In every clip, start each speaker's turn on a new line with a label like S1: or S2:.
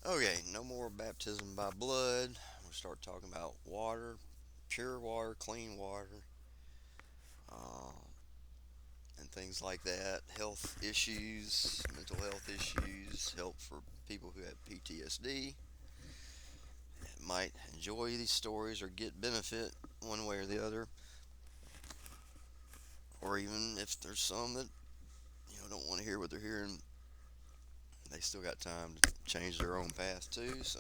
S1: Okay, no more baptism by blood. We'll start talking about water, pure water, clean water, uh, and things like that. Health issues, mental health issues, help for people who have PTSD. Might enjoy these stories or get benefit one way or the other, or even if there's some that don't want to hear what they're hearing, they still got time to change their own path too. So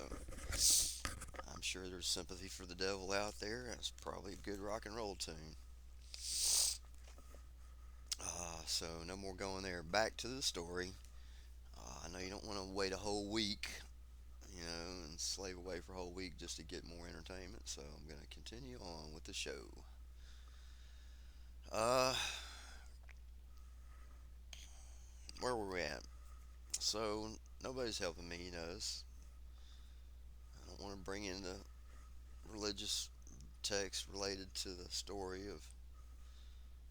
S1: I'm sure there's sympathy for the devil out there. That's probably a good rock and roll tune. So no more going there. Back to the story. I know you don't want to wait a whole week, and slave away for a whole week just to get more entertainment. So I'm going to continue on with the show. Uh, where were we at? So nobody's helping me. I don't want to bring in the religious text related to the story of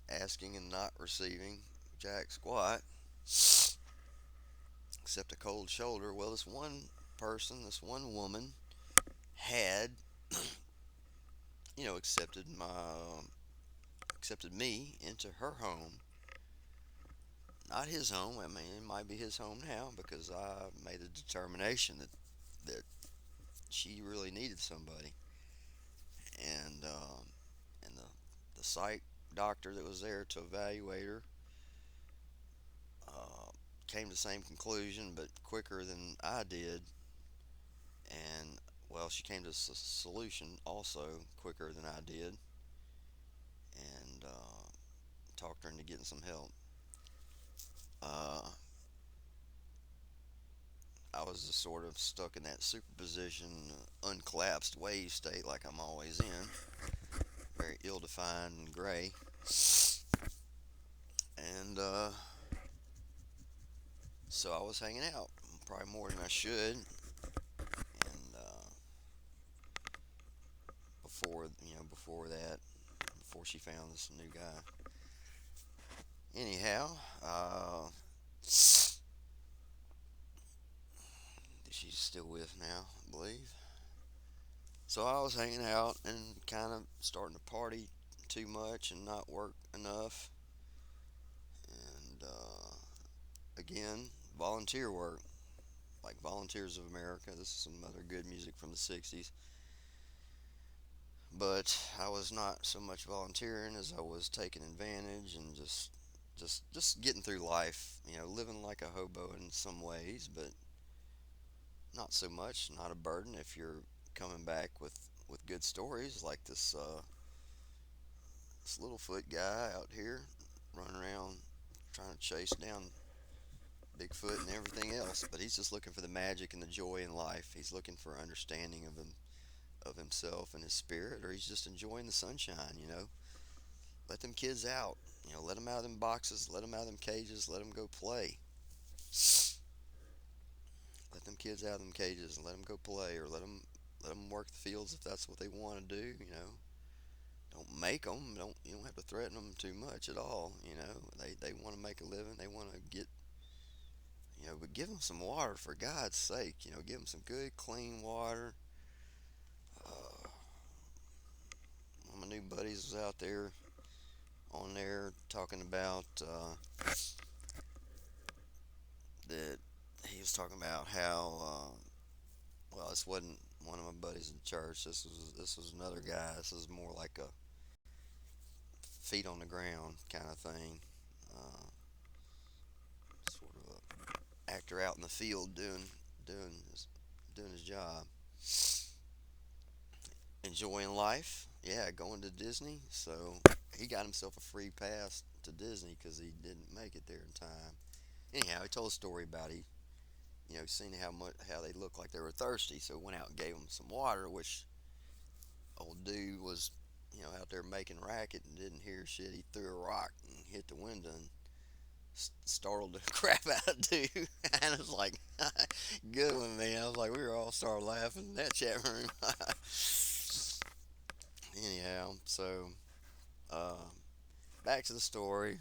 S1: asking and not receiving jack squat, except a cold shoulder. Well, this one person, this one woman, had accepted me into her home, not his home. I mean, it might be his home now because I made a determination that she really needed somebody, and the psych doctor that was there to evaluate her uh, came to the same conclusion, but quicker than I did, and well, she came to a solution also quicker than I did, and talked her into getting some help. Uh, I was just sort of stuck in that superposition, uncollapsed wave state like I'm always in, very ill defined and gray. And so I was hanging out, probably more than I should. And before that, before she found this new guy. Anyhow, she's still with now, I believe. So I was hanging out and kind of starting to party too much and not work enough. And again, volunteer work, like Volunteers of America. This is some other good music from the 60s. But I was not so much volunteering as I was taking advantage and just getting through life, living like a hobo in some ways, but not so much, not a burden if you're coming back with good stories like this little foot guy out here running around trying to chase down Bigfoot and everything else, but he's just looking for the magic and the joy in life. He's looking for understanding of himself and his spirit, or he's just enjoying the sunshine. Let them kids out. Let them out of them boxes. Let them out of them cages. Let them go play. Let them kids out of them cages and let them go play, or let them work the fields if that's what they want to do. Don't make them. You don't have to threaten them too much at all. They want to make a living. They want to get. But give them some water for God's sake. Give them some good clean water. Uh, One of my new buddies was out there on there talking about that he was talking about how well, this wasn't one of my buddies in church. This was another guy. This is more like a feet on the ground kind of thing. Uh, Sort of a actor out in the field doing his job, enjoying life. Yeah, going to Disney. So he got himself a free pass to Disney because he didn't make it there in time. Anyhow, he told a story about seeing how they looked like they were thirsty, so went out and gave them some water, which old dude was out there making racket and didn't hear shit. He threw a rock and hit the window and startled the crap out of dude. And it was like, good one, man. I was like, we were all started laughing in that chat room. Anyhow, so uh, back to the story.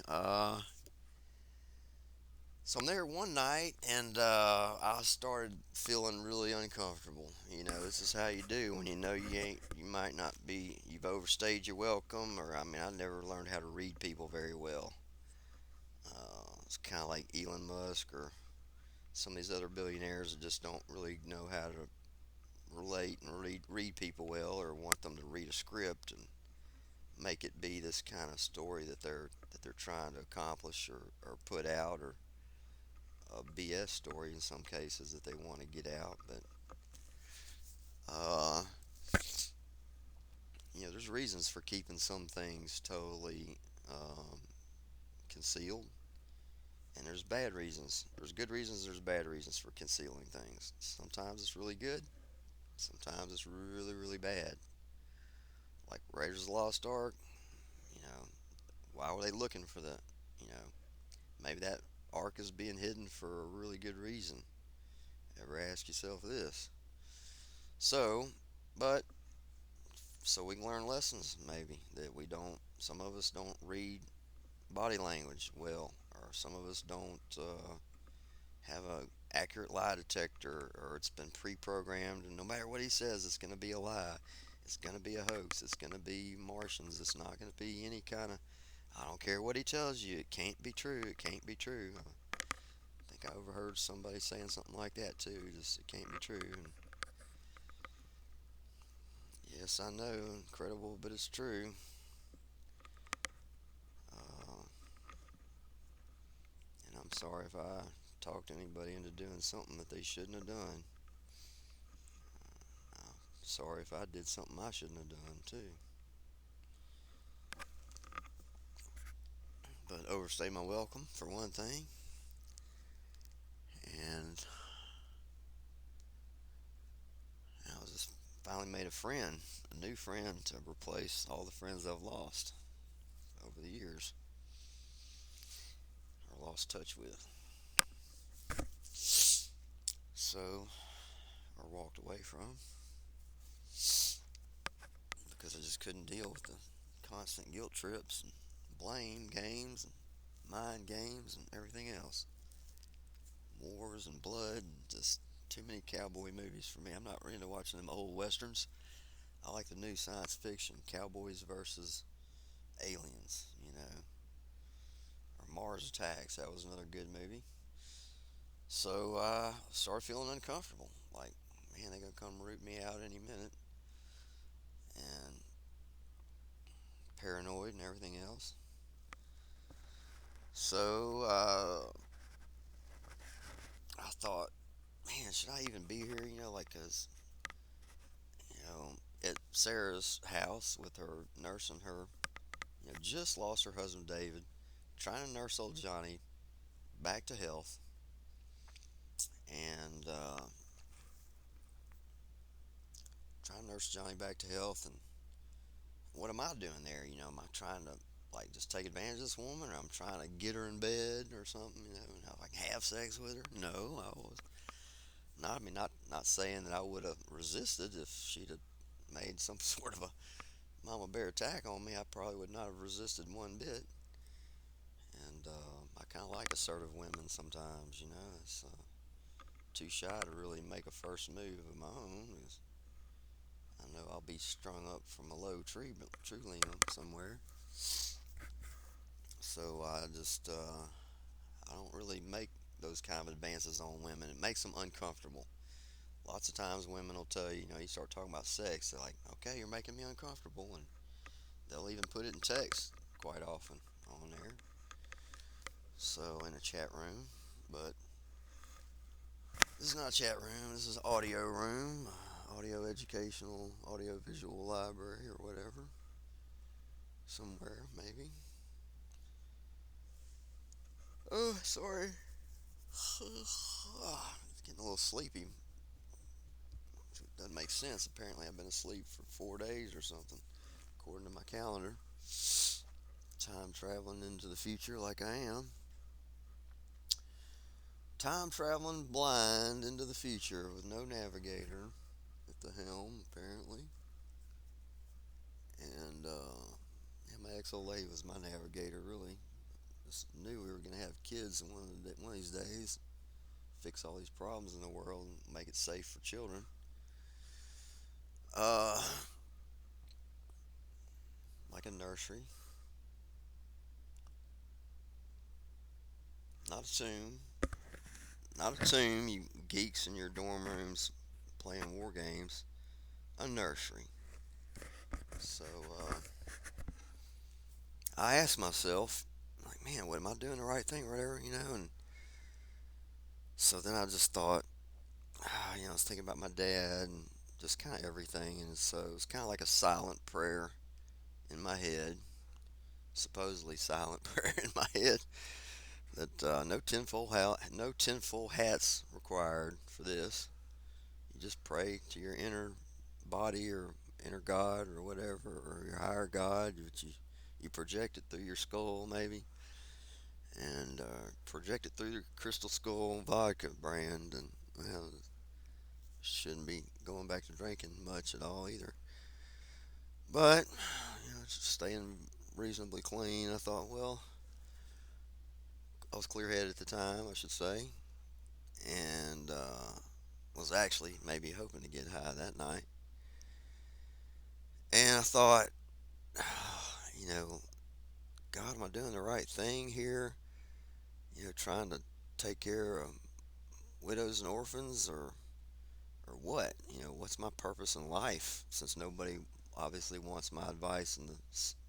S1: So I'm there one night, and I started feeling really uncomfortable. This is how you do when you know you might not be, you've overstayed your welcome, or I mean, I never learned how to read people very well. It's kind of like Elon Musk or some of these other billionaires that just don't really know how to relate and read people well, or want them to read a script and make it be this kind of story that they're trying to accomplish, or put out, or a BS story in some cases that they want to get out. But uh, there's reasons for keeping some things totally um, concealed, and there's bad reasons. There's good reasons. There's bad reasons for concealing things. Sometimes it's really good. Sometimes it's really, really bad. Like Raiders of the Lost Ark. You know, why were they looking for that? You know, maybe that ark is being hidden for a really good reason. Ever ask yourself this? So, but so we can learn lessons maybe that we don't. Some of us don't read body language well, or some of us don't have a accurate lie detector, or it's been pre-programmed, and no matter what he says, it's going to be a lie. It's going to be a hoax. It's going to be Martians. It's not going to be any kind of. I don't care what he tells you. It can't be true. It can't be true. I think I overheard somebody saying something like that too. Just it can't be true. And yes, I know, incredible, but it's true. Uh, and I'm sorry if I talked anybody into doing something that they shouldn't have done. I'm sorry if I did something I shouldn't have done too. But overstay my welcome for one thing, and I was just finally made a friend, a new friend to replace all the friends I've lost over the years, or lost touch with. So, or walked away from, because I just couldn't deal with the constant guilt trips and blame games and mind games and everything else. Wars and blood, and just too many cowboy movies for me. I'm not really into watching them old westerns. I like the new science fiction, cowboys versus aliens, or Mars Attacks. That was another good movie. So I started feeling uncomfortable. Like, man, they're gonna come root me out any minute, and paranoid and everything else. So I thought, man, should I even be here? Like, cause at Sarah's house with her nursing her, just lost her husband David, trying to nurse old Johnny back to health, and trying to nurse Johnny back to health. And what am I doing there? Am I trying to like just take advantage of this woman, or I'm trying to get her in bed or something? And if I can have sex with her? No, I was not. I mean, not saying that I would have resisted if she'd have made some sort of a mama bear attack on me. I probably would not have resisted one bit. And I kind of like assertive women sometimes. It's too shy to really make a first move of my own. 'Cause I know I'll be strung up from a low tree limb somewhere. So I don't really make those kind of advances on women. It makes them uncomfortable. Lots of times women will tell you, you start talking about sex, they're like, okay, you're making me uncomfortable, and they'll even put it in text quite often on there. So in a chat room, but this is not a chat room. This is an audio room, audio educational, audio visual library, or whatever. Somewhere, maybe. Oh, sorry. It's getting a little sleepy. Doesn't make sense. Apparently, I've been asleep for 4 days or something, according to my calendar. Time traveling into the future like I am. Time traveling blind into the future with no navigator at the helm, apparently. And yeah, my ex old lady was my navigator, really. knew we were going to have kids one of these days, fix all these problems in the world and make it safe for children. Uh, like a nursery, not a tomb, not a tomb. You geeks in your dorm rooms playing war games. A nursery. So I asked myself, like, man, what am I doing the right thing, or whatever, And so then I just thought, I was thinking about my dad and just kind of everything, and so it was kind of like a silent prayer in my head, supposedly silent prayer in my head. That no tinfoil hats required for this. You just pray to your inner body or inner God or whatever, or your higher God, which you project it through your skull maybe, and project it through your Crystal Skull vodka brand, and well, shouldn't be going back to drinking much at all either. But just staying reasonably clean. I thought, well, I was clear headed at the time, I should say, and was actually maybe hoping to get high that night. And I thought, you know, God, am I doing the right thing here? Trying to take care of widows and orphans, or what? What's my purpose in life? Since nobody obviously wants my advice in the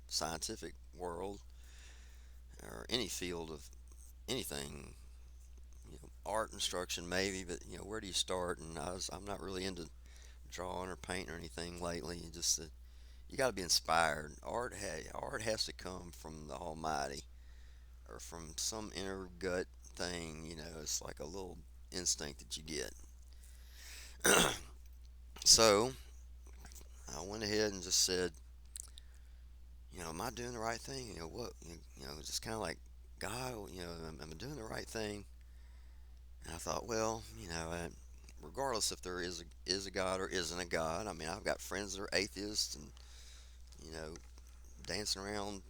S1: scientific world or any field of anything, art instruction maybe, but where do you start? And I'm not really into drawing or painting or anything lately. Just that you got to be inspired. Art has to come from the Almighty or from some inner gut thing. It's like a little instinct that you get. So I went ahead and just said, am I doing the right thing? What? Just kind of like, God, am I doing the right thing? And I thought, well, regardless if there is a God or isn't a God. I mean, I've got friends that are atheists and you know dancing around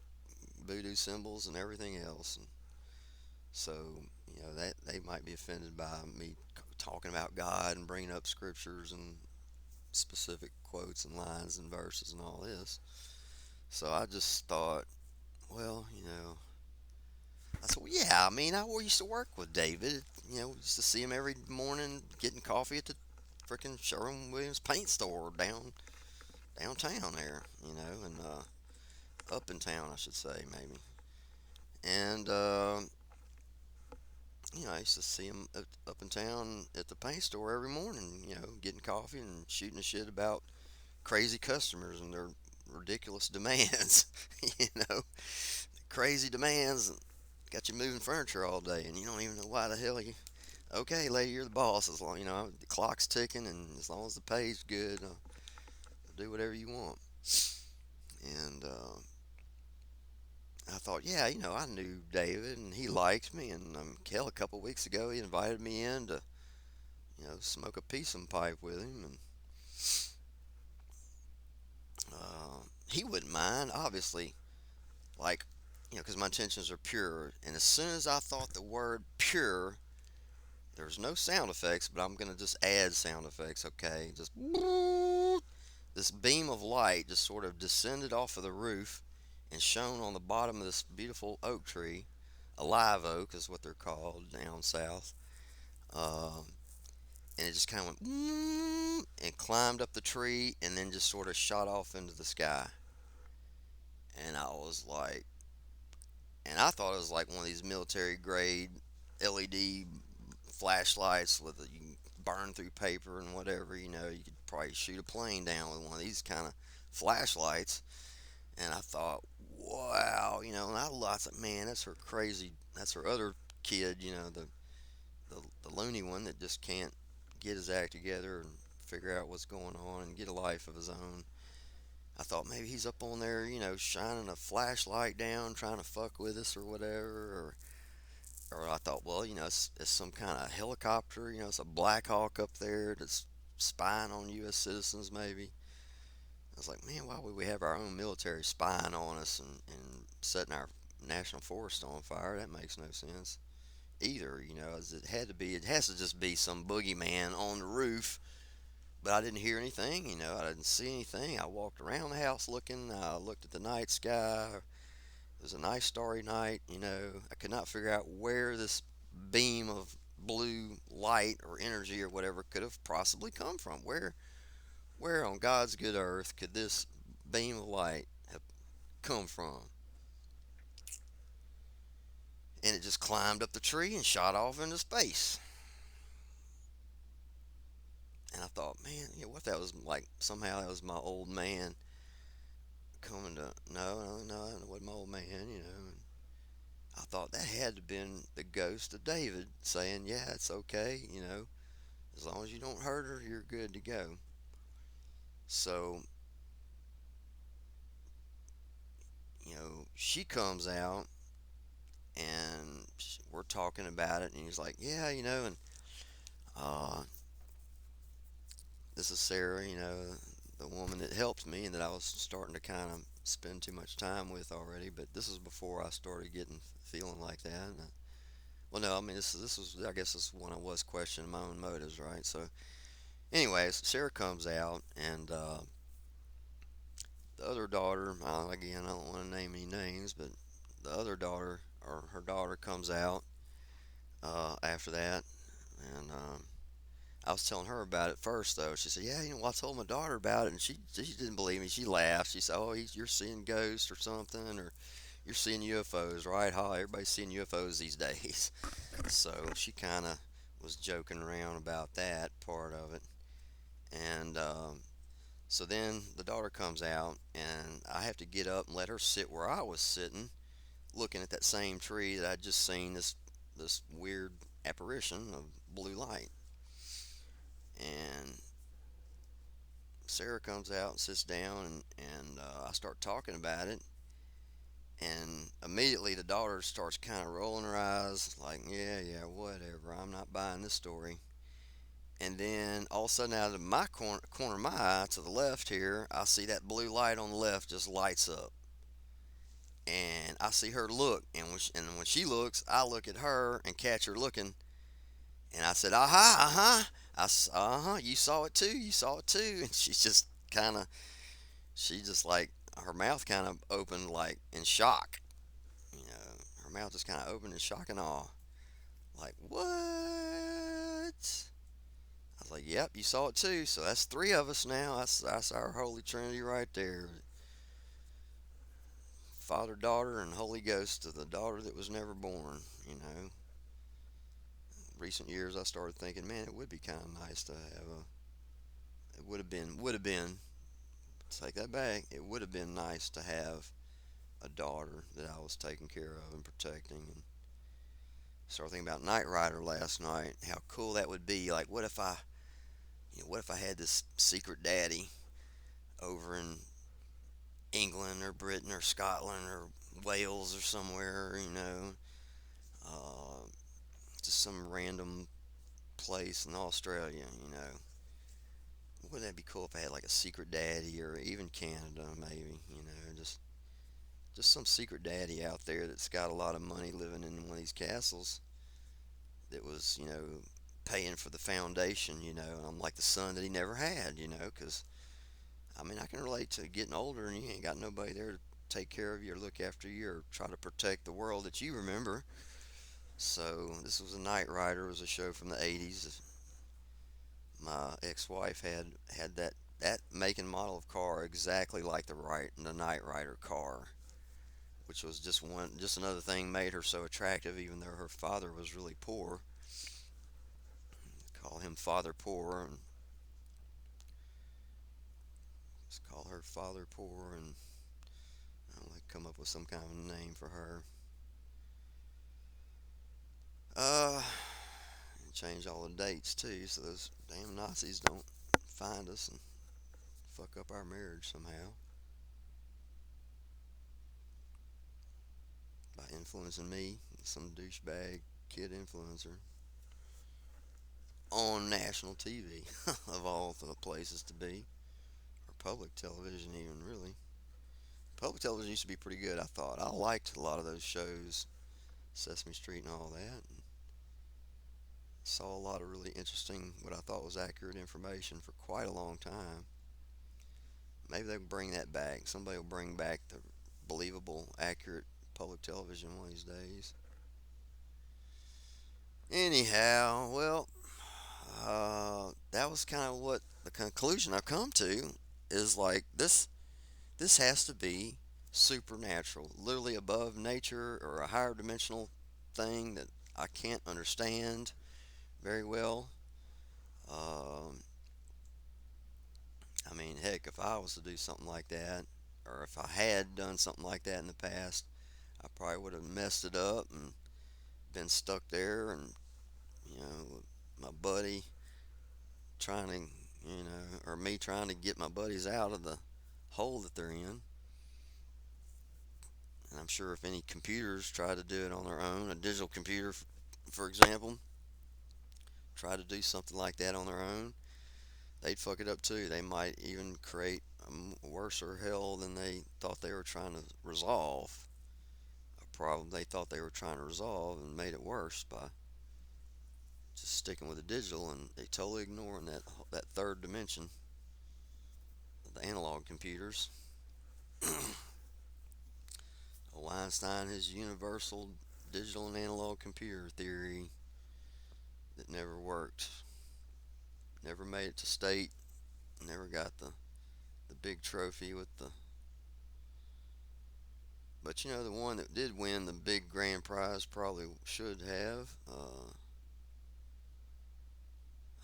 S1: voodoo symbols and everything else, and so that they might be offended by me talking about God and bringing up scriptures and specific quotes and lines and verses and all this. So I just thought, well, I said, well, yeah, I mean, I used to work with David. We used to see him every morning getting coffee at the freaking Sherwin Williams paint store downtown there, and up in town, I should say, maybe. And I used to see him up in town at the paint store every morning, getting coffee and shooting the shit about crazy customers and their ridiculous demands, you know, crazy demands. Got you moving furniture all day, and you don't even know why the hell you. Okay, lady, you're the boss. As long the clock's ticking, and as long as the pay's good, do whatever you want. And I thought, yeah, I knew David, and he liked me. And hell, a couple weeks ago, he invited me in to, smoke a piece of pipe with him, and he wouldn't mind, obviously, like, because my intentions are pure. And as soon as I thought the word pure, there's no sound effects, but I'm gonna just add sound effects, okay? Just this beam of light just sort of descended off of the roof and shone on the bottom of this beautiful oak tree. A live oak is what they're called down south. Um, and it just kind of went and climbed up the tree and then just sort of shot off into the sky. And I thought it was like one of these military grade LED flashlights you can burn through paper and whatever. You could probably shoot a plane down with one of these kind of flashlights. And I thought, wow, and I thought, man, that's her crazy. That's her other kid, the loony one that just can't get his act together and figure out what's going on and get a life of his own. I thought maybe he's up on there, shining a flashlight down, trying to fuck with us or whatever. Or I thought, well, it's some kind of helicopter, it's a Black Hawk up there that's spying on U.S. citizens, maybe. I was like, man, why would we have our own military spying on us and setting our national forest on fire. That makes no sense either. It had to be. It has to just be some boogeyman on the roof. But I didn't hear anything. I didn't see anything. I walked around the house looking. I looked at the night sky. It was a nice starry night. I could not figure out where this beam of blue light or energy or whatever could have possibly come from. Where on God's good earth could this beam of light have come from? And it just climbed up the tree and shot off into space. And I thought, man, what if that was like somehow that was my old man coming to no, it wasn't my old man. And I thought that had to have been the ghost of David saying, yeah, it's okay. As long as you don't hurt her, you're good to go. So, she comes out and we're talking about it, and he's like, yeah, and uh, this is Sarah, the woman that helped me and that I was starting to kind of spend too much time with already. But this is before I started getting feeling like that. Well, no, I mean this was I guess this is when I was questioning my own motives, right? So, anyways, Sarah comes out, and the other daughter, again, I don't want to name any names, but the other daughter or her daughter comes out after that, and I was telling her about it first, though. She said, "Yeah, well, I told my daughter about it, and she didn't believe me. She laughed. She said, 'Oh, you're seeing ghosts or something, or you're seeing UFOs, right? Ha, everybody's seeing UFOs these days.'" So she kind of was joking around about that part of it, and so then the daughter comes out, and I have to get up and let her sit where I was sitting, looking at that same tree that I'd just seen this weird apparition of blue light. And Sarah comes out and sits down, and I start talking about it. And immediately the daughter starts kind of rolling her eyes, like, yeah, yeah, whatever. I'm not buying this story. And then all of a sudden, out of my corner of my eye to the left here, I see that blue light on the left just lights up. And I see her look, and when she looks, I look at her and catch her looking. And I said, aha, you saw it too, you saw it too. And she just like, her mouth kind of opened like in shock. Her mouth just kind of opened in shock and awe. Like, what? I was like, yep, you saw it too. So that's three of us now. That's our Holy Trinity right there. Father, daughter, and Holy Ghost to the daughter that was never born. Recent years I started thinking, man, it would be kind of nice to have it would have been, take that back, it would have been nice to have a daughter that I was taking care of and protecting. And started thinking about Knight Rider last night, how cool that would be. Like, what if I had this secret daddy over in England or Britain or Scotland or Wales or somewhere, uh, just some random place in Australia. Wouldn't that be cool if I had like a secret daddy, or even Canada, maybe? Just some secret daddy out there that's got a lot of money living in one of these castles that was, paying for the foundation, and I'm like the son that he never had, because, I mean, I can relate to getting older and you ain't got nobody there to take care of you or look after you or try to protect the world that you remember. So this was a Knight Rider. It was a show from the 80s. My ex-wife had that make and model of car exactly like the Knight Rider car, which was just another thing made her so attractive, even though her father was really poor. Call him Father Poor, and just call her Father Poor, and I'll like come up with some kind of name for her. Uh, and change all the dates too, so those damn Nazis don't find us and fuck up our marriage somehow by influencing me, some douchebag kid influencer, on national TV, of all the places to be, or public television, even really. Public television used to be pretty good, I thought. I liked a lot of those shows, Sesame Street and all that. And saw a lot of really interesting, what I thought was accurate information for quite a long time. Maybe they'll bring that back. Somebody will bring back the believable, accurate public television one of these days. Anyhow, well, that was kind of what the conclusion I've come to is like this has to be supernatural, literally above nature or a higher dimensional thing that I can't understand very well. Um, I mean, heck, if I was to do something like that, or if I had done something like that in the past, I probably would have messed it up and been stuck there, and my buddy trying to, or me trying to get my buddies out of the hole that they're in. And I'm sure if any computers try to do it on their own, a digital computer, for example, try to do something like that on their own, they'd fuck it up too. They might even create a worse hell than they thought they were trying to resolve. A problem they thought they were trying to resolve and made it worse by just sticking with the digital and they totally ignoring that third dimension of the analog computers. Einstein, his universal digital and analog computer theory that never worked, never made it to state, never got the big trophy with the. But the one that did win the big grand prize probably should have.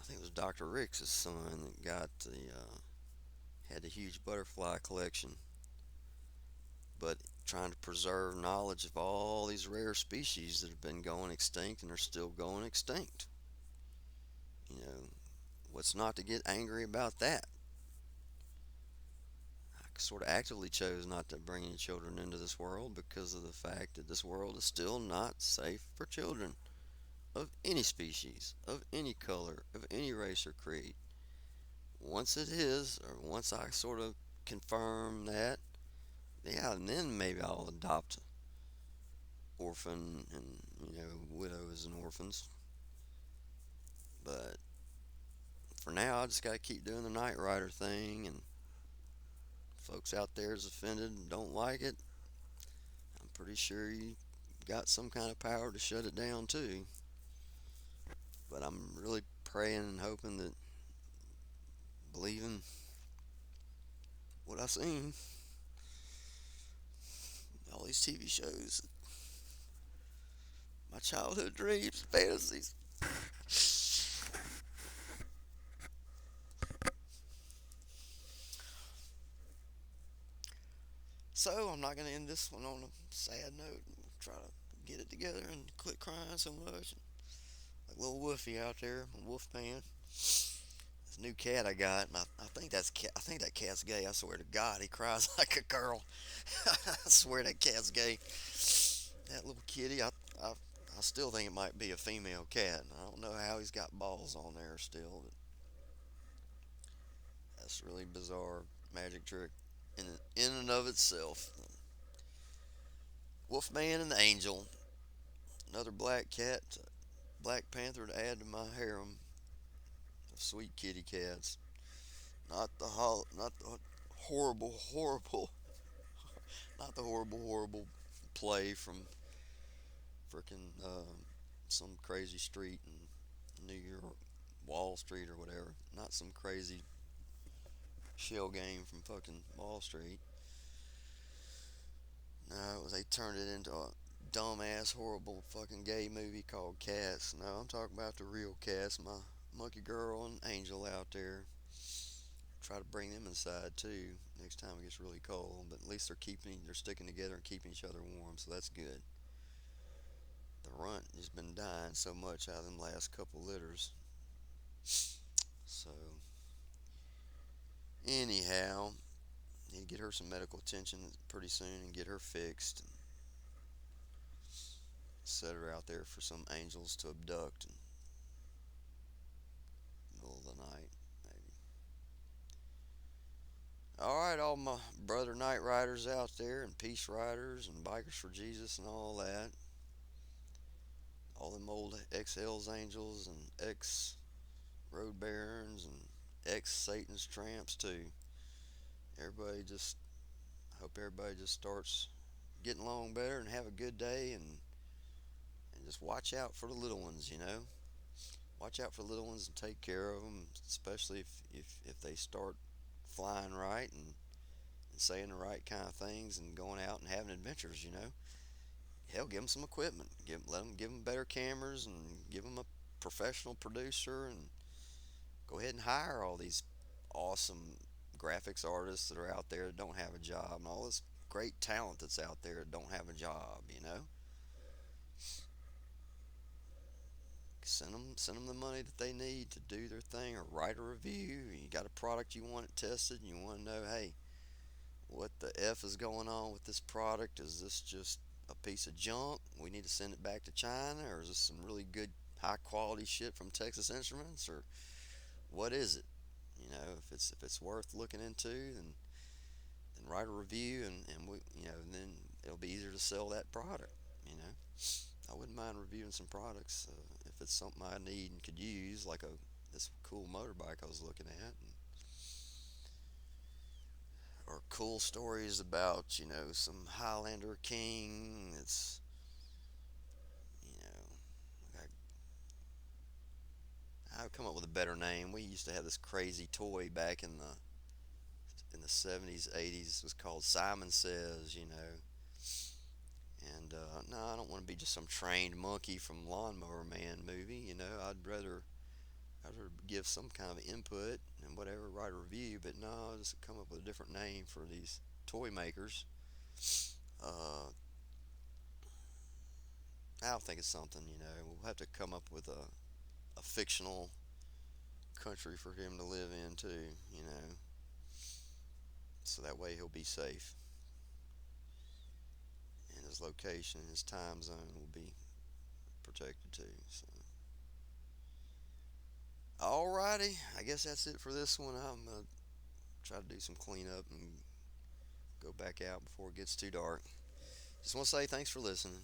S1: I think it was Dr. Rick's son that got had the huge butterfly collection, but trying to preserve knowledge of all these rare species that have been going extinct and are still going extinct. You know, what's not to get angry about that? I sort of actively chose not to bring any children into this world because of the fact that this world is still not safe for children of any species, of any color, of any race or creed. Once it is, or once I sort of confirm that, yeah, and then maybe I'll adopt orphan and widows and orphans. But for now, I just got to keep doing the Knight Rider thing, and folks out there is offended and don't like it. I'm pretty sure you got some kind of power to shut it down too. But I'm really praying and hoping that, believing what I've seen, all these TV shows, my childhood dreams, fantasies. So I'm not gonna end this one on a sad note. Try to get it together and quit crying so much. Like little Woofy out there, Wolf Man. This new cat I got, and I think I think that cat's gay. I swear to God, he cries like a girl. I swear that cat's gay. That little kitty, I still think it might be a female cat. I don't know how he's got balls on there still, but that's really bizarre magic trick in and of itself. Wolfman and the Angel, another black cat, Black Panther to add to my harem of sweet kitty cats. Not the horrible, horrible, not the horrible, horrible play from frickin' some crazy street in New York, Wall Street or whatever. Not some crazy shell game from fucking Wall Street. No, they turned it into a dumbass, horrible fucking gay movie called Cats. No, I'm talking about the real cats. My monkey girl and angel out there. Try to bring them inside too next time it gets really cold. But at least they're sticking together and keeping each other warm, so that's good. The runt has been dying so much out of them last couple litters. So anyhow, need to get her some medical attention pretty soon and get her fixed. And set her out there for some angels to abduct in the middle of the night, maybe. All right, all my brother night riders out there and peace riders and bikers for Jesus and all that. All them old ex Hells Angels and ex Road Barons and ex Satan's Tramps too. Everybody just I hope everybody just starts getting along better and have a good day and just watch out for the little ones, you know. Watch out for the little ones and take care of them, especially if they start flying right and saying the right kind of things and going out and having adventures, you know. Hell, give them some equipment. Give them better cameras and give them a professional producer and go ahead and hire all these awesome graphics artists that are out there that don't have a job and all this great talent that's out there that don't have a job, you know. Send them the money that they need to do their thing or write a review. You got a product you want it tested and you want to know, hey, what the F is going on with this product? Is this just a piece of junk? We need to send it back to China, or is this some really good high quality shit from Texas Instruments, or what is it? You know, if it's worth looking into, then write a review, and we, you know, and then it'll be easier to sell that product. You know, I wouldn't mind reviewing some products if it's something I need and could use, like a this cool motorbike I was looking at, or cool stories about some Highlander king. It's you know I would come up with a better name. We used to have this crazy toy back in the 70s, 80s. It was called Simon Says, And no, I don't want to be just some trained monkey from Lawnmower Man movie. I'd rather give some kind of input and whatever, write a review. But no, I'll just come up with a different name for these toy makers. Uh, I'll think of something. We'll have to come up with a fictional country for him to live in too. So that way he'll be safe, and his location, his time zone will be protected too. So, alrighty, I guess that's it for this one. I'm gonna try to do some cleanup and go back out before it gets too dark. Just want to say thanks for listening.